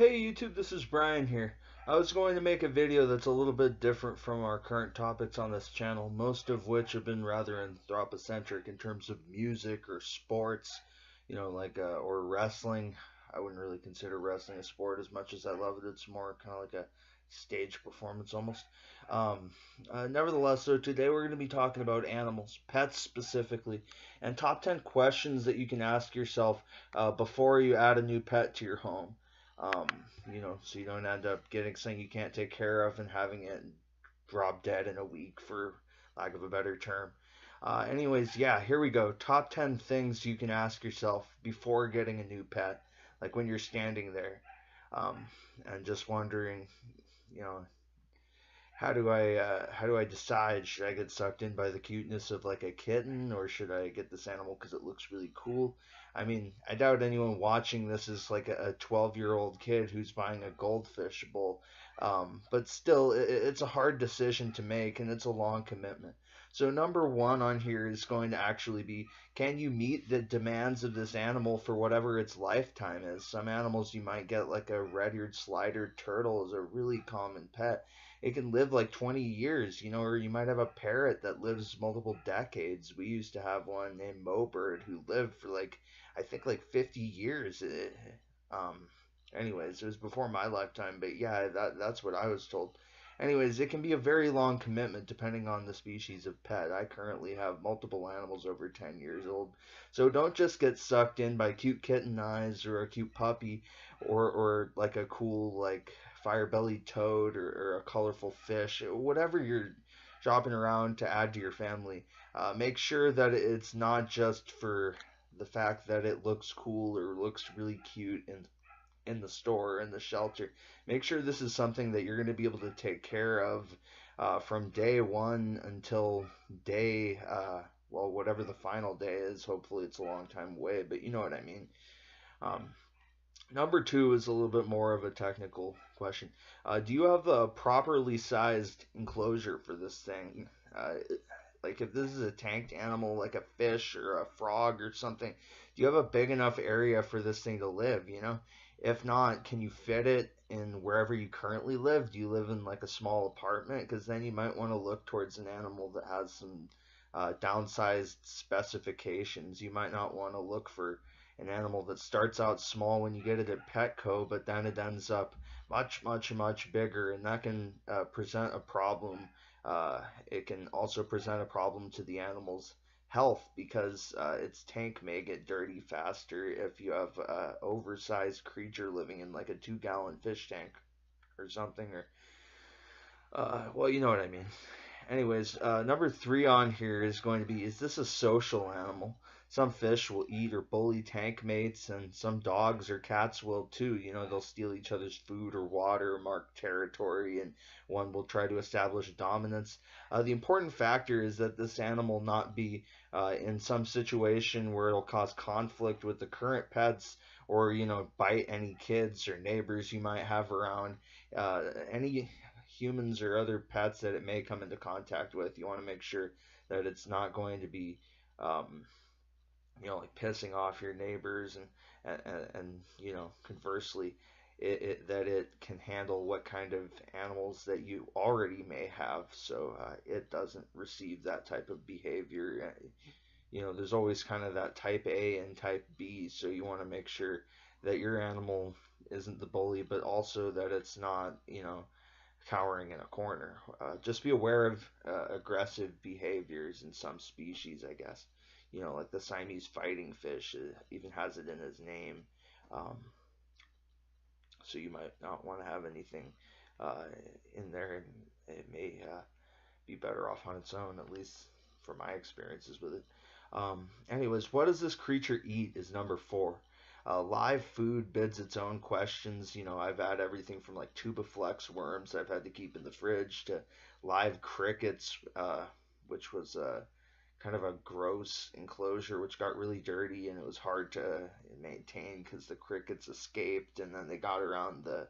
Hey YouTube, this is Brian here. I was going to make a video that's a little bit different from our current topics on this channel, most of which have been rather anthropocentric in terms of music or sports, or wrestling. I wouldn't really consider wrestling a sport as much as I love it. It's more kind of like a stage performance almost. Um, Nevertheless, so today we're going to be talking about animals, pets specifically, and top 10 questions that you can ask yourself before you add a new pet to your home. um, so you don't end up getting something you can't take care of and having it drop dead in a week, for lack of a better term. Anyways, yeah, here we go. Top 10 things you can ask yourself before getting a new pet, like when you're standing there, um, and just wondering, you know, how do I decide? Should I get sucked in by the cuteness of like a kitten, or should I get this animal because it looks really cool? I mean, I doubt anyone watching this is like a 12-year-old kid who's buying a goldfish bowl. But still, it's a hard decision to make, and it's a long commitment. So number one on here is going to actually be, can you meet the demands of this animal for whatever its lifetime is? Some animals you might get, like a red-eared slider turtle, is a really common pet. It can live like 20 years, or you might have a parrot that lives multiple decades. We used to have one named Mobird who lived for like, I think like 50 years. Um, Anyways, it was before my lifetime, but yeah, that's what I was told. Anyways, it can be a very long commitment depending on the species of pet. I currently have multiple animals over 10 years old. So don't just get sucked in by cute kitten eyes or a cute puppy, or like a cool like fire-bellied toad, or a colorful fish, whatever you're shopping around to add to your family. Make sure that it's not just for the fact that it looks cool or looks really cute in the store, in the shelter. Make sure this is something that you're going to be able to take care of from day one until day, well, whatever the final day is. Hopefully, it's a long time away, but you know what I mean. Um, Number two is a little bit more of a technical question. Do you have a properly sized enclosure for this thing? Like if this is a tanked animal, like a fish or a frog or something, do you have a big enough area for this thing to live? If not, can you fit it in wherever you currently live? Do you live in like a small apartment? Because then you might want to look towards an animal that has some downsized specifications. You might not want to look for an animal that starts out small when you get it at Petco, but then it ends up much, much, much bigger, and that can present a problem. It can also present a problem to the animal's health, because its tank may get dirty faster if you have an oversized creature living in like a 2-gallon fish tank or something, or well, you know what I mean. Anyways, number three on here is going to be, is this a social animal? Some fish will eat or bully tank mates, and some dogs or cats will too. They'll steal each other's food or water, mark territory, and one will try to establish dominance. The important factor is that this animal not be in some situation where it'll cause conflict with the current pets, or, bite any kids or neighbors you might have around. Any humans or other pets that it may come into contact with. You want to make sure that it's not going to be, um, like pissing off your neighbors, and conversely, that it can handle what kind of animals that you already may have, so it doesn't receive that type of behavior. There's always kind of that type A and type B, so you want to make sure that your animal isn't the bully, but also that it's not, cowering in a corner. Just be aware of aggressive behaviors in some species, I guess. Like the Siamese fighting fish even has it in his name. Um, so you might not want to have anything uh, in there, and it may be better off on its own, at least for my experiences with it. Anyways, what does this creature eat is number four. Live food bids its own questions. I've had everything from like tubiflex worms I've had to keep in the fridge to live crickets, which was kind of a gross enclosure, which got really dirty, and it was hard to maintain because the crickets escaped, and then they got around the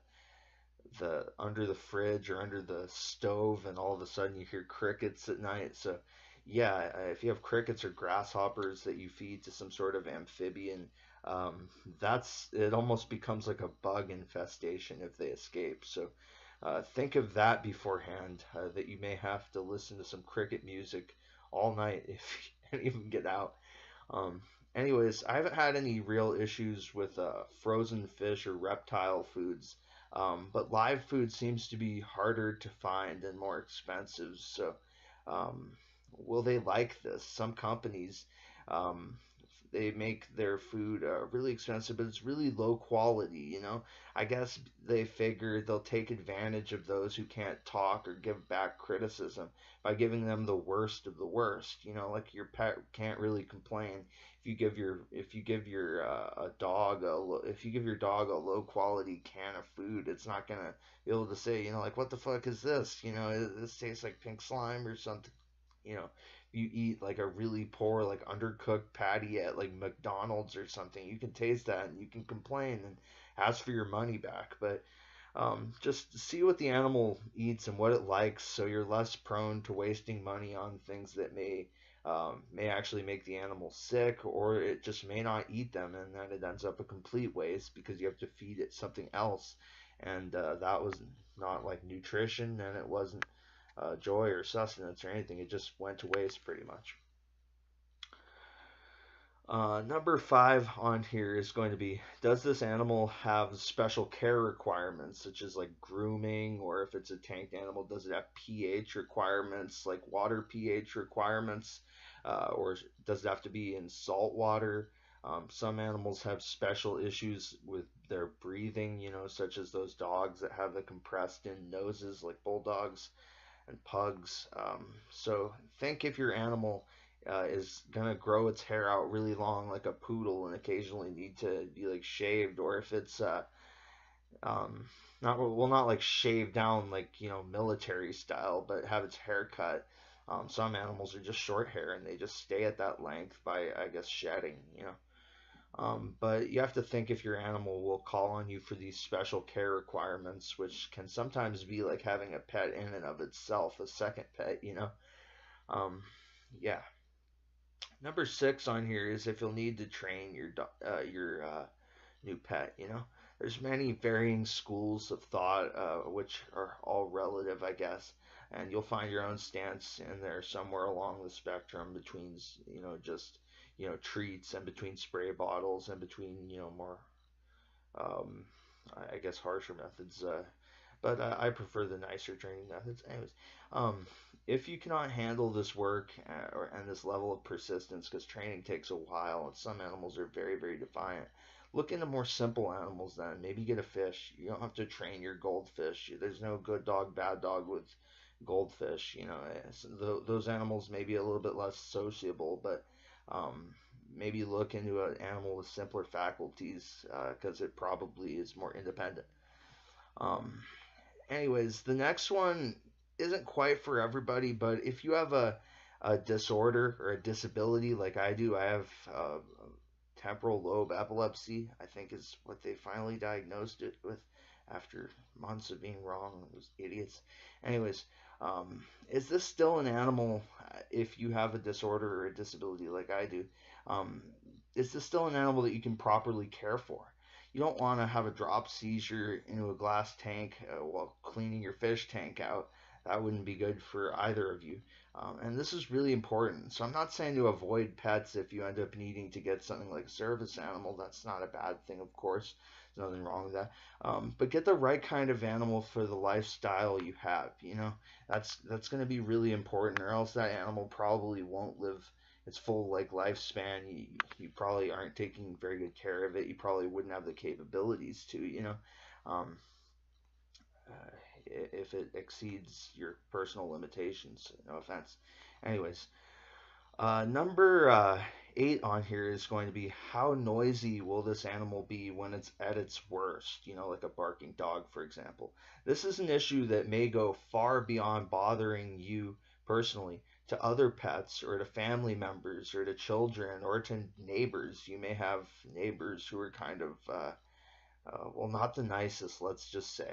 under the fridge or under the stove, and all of a sudden you hear crickets at night. So yeah, if you have crickets or grasshoppers that you feed to some sort of amphibian, That's it almost becomes like a bug infestation if they escape. So think of that beforehand, that you may have to listen to some cricket music all night if you can't even get out. Um, Anyways, I haven't had any real issues with frozen fish or reptile foods, but live food seems to be harder to find and more expensive. So, um, will they like this? Some companies, um, they make their food really expensive, but it's really low quality. I guess they figure they'll take advantage of those who can't talk or give back criticism by giving them the worst of the worst. Like your pet can't really complain if you give your dog a low quality can of food. It's not gonna be able to say, like, what the fuck is this? This tastes like pink slime or something. You eat like a really poor, like undercooked patty at like McDonald's or something, you can taste that and you can complain and ask for your money back. But just see what the animal eats and what it likes, so you're less prone to wasting money on things that may actually make the animal sick, or it just may not eat them, and then it ends up a complete waste because you have to feed it something else, and that was not like nutrition, and it wasn't joy or sustenance or anything. It just went to waste pretty much. Number five on here is going to be, does this animal have special care requirements, such as like grooming, or if it's a tanked animal, does it have pH requirements, like water pH requirements, or does it have to be in salt water? Some animals have special issues with their breathing, such as those dogs that have the compressed in noses, like bulldogs and pugs. So think if your animal is gonna grow its hair out really long like a poodle and occasionally need to be like shaved, or if it's um, not like shaved down like military style, but have its hair cut. Some animals are just short hair and they just stay at that length by, I guess, shedding. But you have to think if your animal will call on you for these special care requirements, which can sometimes be like having a pet in and of itself, a second pet. Um, yeah. Number six on here is if you'll need to train your new pet. There's many varying schools of thought, which are all relative, I guess, and you'll find your own stance in there somewhere along the spectrum between just treats, and between spray bottles, and between more um, I guess harsher methods. But I prefer the nicer training methods. Anyways, um, if you cannot handle this work and this level of persistence, because training takes a while, and some animals are very, very defiant, look into more simple animals then. Maybe get a fish. You don't have to train your goldfish. There's no good dog, bad dog with goldfish. Those animals may be a little bit less sociable, but um, maybe look into an animal with simpler faculties, because it probably is more independent. Um, Anyways, the next one isn't quite for everybody, but if you have a disorder or a disability like I do, I have temporal lobe epilepsy, I think is what they finally diagnosed it with after months of being wrong. Those idiots. Anyways, is this still an animal if you have a disorder or a disability like I do? Um, is this still an animal that you can properly care for? You don't want to have a drop seizure into a glass tank while cleaning your fish tank out. That wouldn't be good for either of you. And this is really important. So I'm not saying to avoid pets if you end up needing to get something like a service animal. That's not a bad thing, of course. There's nothing wrong with that. But get the right kind of animal for the lifestyle you have. That's going to be really important, or else that animal probably won't live its full like lifespan. You probably aren't taking very good care of it. You probably wouldn't have the capabilities to, um, if it exceeds your personal limitations. No offense. Anyways, number eight on here is going to be, how noisy will this animal be when it's at its worst? Like a barking dog, for example. This is an issue that may go far beyond bothering you personally, to other pets, or to family members, or to children, or to neighbors. You may have neighbors who are kind of, well, not the nicest, let's just say.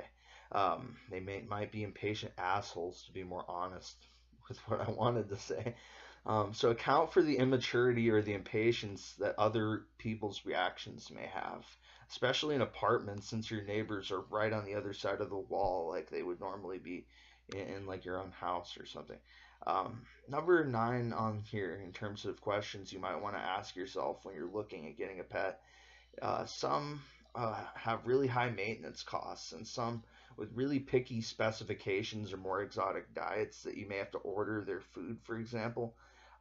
They might be impatient assholes, to be more honest with what I wanted to say. So account for the immaturity or the impatience that other people's reactions may have, especially in apartments, since your neighbors are right on the other side of the wall, like they would normally be in like your own house or something. Number 9 on here, in terms of questions you might want to ask yourself when you're looking at getting a pet. Some have really high maintenance costs, and some with really picky specifications or more exotic diets that you may have to order their food, for example.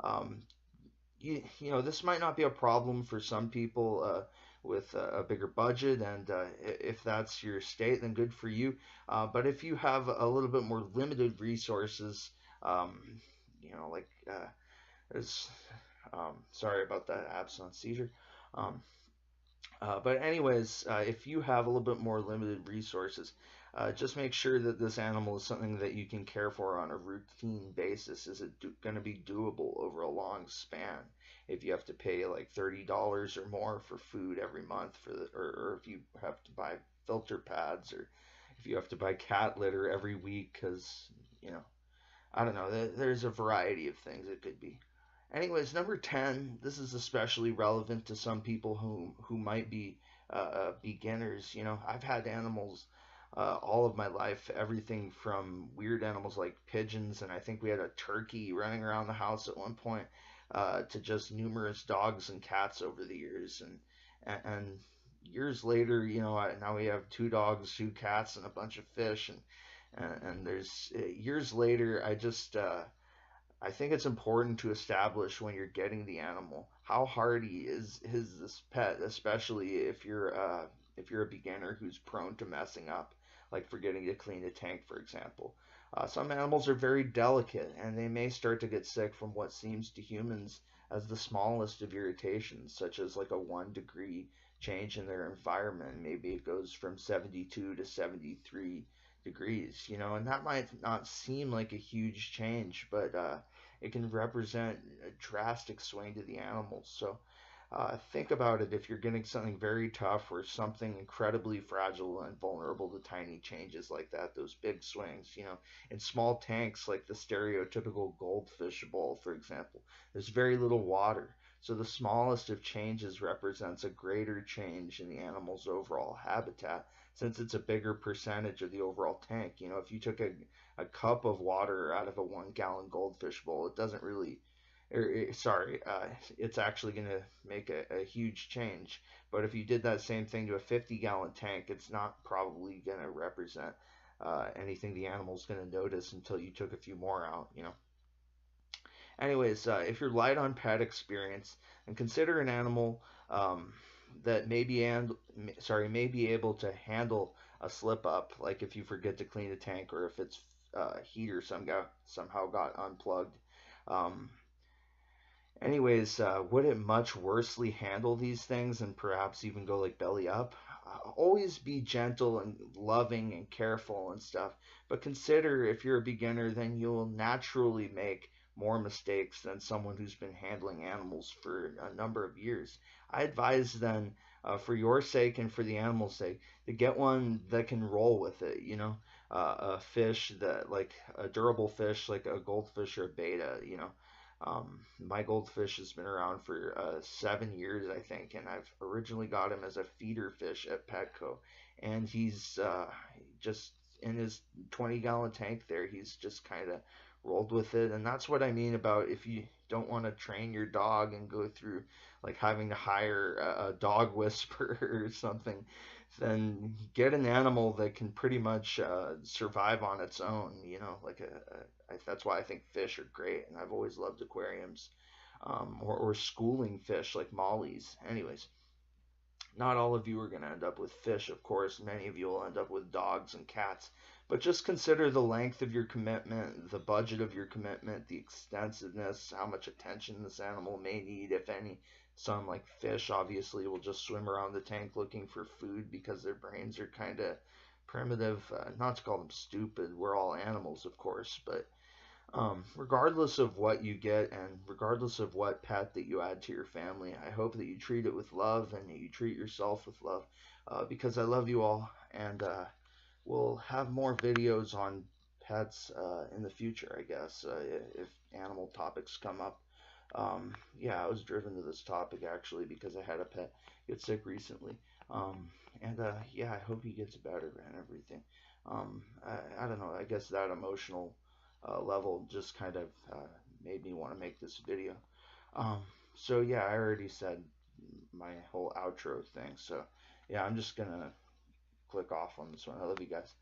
Um, you know, this might not be a problem for some people with a bigger budget, and if that's your state, then good for you. But if you have a little bit more limited resources, um, like there's, sorry about that absence seizure. Um, but anyways, if you have a little bit more limited resources, just make sure that this animal is something that you can care for on a routine basis. Is it going to be doable over a long span? If you have to pay like $30 or more for food every month or if you have to buy filter pads, or if you have to buy cat litter every week, because you know I don't know. There's a variety of things it could be. Anyways, number 10, this is especially relevant to some people who might be beginners. You know, I've had animals all of my life, everything from weird animals like pigeons, and I think we had a turkey running around the house at one point, to just numerous dogs and cats over the years. And years later, now we have 2 dogs, 2 cats, and a bunch of fish. And there's years later, I think it's important to establish when you're getting the animal how hardy is this pet, especially if you're a beginner who's prone to messing up, like forgetting to clean a tank, for example. Some animals are very delicate, and they may start to get sick from what seems to humans as the smallest of irritations, such as like a 1 degree change in their environment. Maybe it goes from 72 to 73 degrees, and that might not seem like a huge change, but it can represent a drastic swing to the animals. So think about it if you're getting something very tough or something incredibly fragile and vulnerable to tiny changes like that, those big swings, in small tanks like the stereotypical goldfish bowl, for example, there's very little water. So the smallest of changes represents a greater change in the animal's overall habitat, since it's a bigger percentage of the overall tank. If you took a cup of water out of a 1 gallon goldfish bowl, it doesn't really, sorry, it's actually going to make a huge change. But if you did that same thing to a 50-gallon tank, it's not probably going to represent anything the animal's going to notice until you took a few more out. Anyways, if you're light on pet experience, and consider an animal that may be able to handle a slip up, like if you forget to clean a tank, or if its heater somehow got unplugged. Um, Anyways, would it much worsely handle these things and perhaps even go like belly up? Always be gentle and loving and careful and stuff. But consider, if you're a beginner, then you'll naturally make more mistakes than someone who's been handling animals for a number of years. I advise then, for your sake and for the animal's sake, to get one that can roll with it. A fish that, like a durable fish, like a goldfish or a betta. My goldfish has been around for 7 years, I think, and I've originally got him as a feeder fish at Petco, and he's just in his 20-gallon tank there. He's just kind of rolled with it, and that's what I mean about if you don't want to train your dog and go through like having to hire a dog whisperer or something, then get an animal that can pretty much survive on its own. That's why I think fish are great, and I've always loved aquariums, or schooling fish like mollies. Anyways, not all of you are going to end up with fish, of course. Many of you will end up with dogs and cats. But just consider the length of your commitment, the budget of your commitment, the extensiveness, how much attention this animal may need, if any. Some, like fish, obviously will just swim around the tank looking for food because their brains are kind of primitive. Not to call them stupid, we're all animals, of course, but regardless of what you get and regardless of what pet that you add to your family, I hope that you treat it with love and that you treat yourself with love, because I love you all, and we'll have more videos on pets in the future, I guess, if animal topics come up. Yeah, I was driven to this topic actually because I had a pet get sick recently. And yeah, I hope he gets better and everything. I don't know. I guess that emotional level just kind of made me want to make this video. Um, so yeah, I already said my whole outro thing. So yeah, I'm just gonna click off on this one. I love you guys.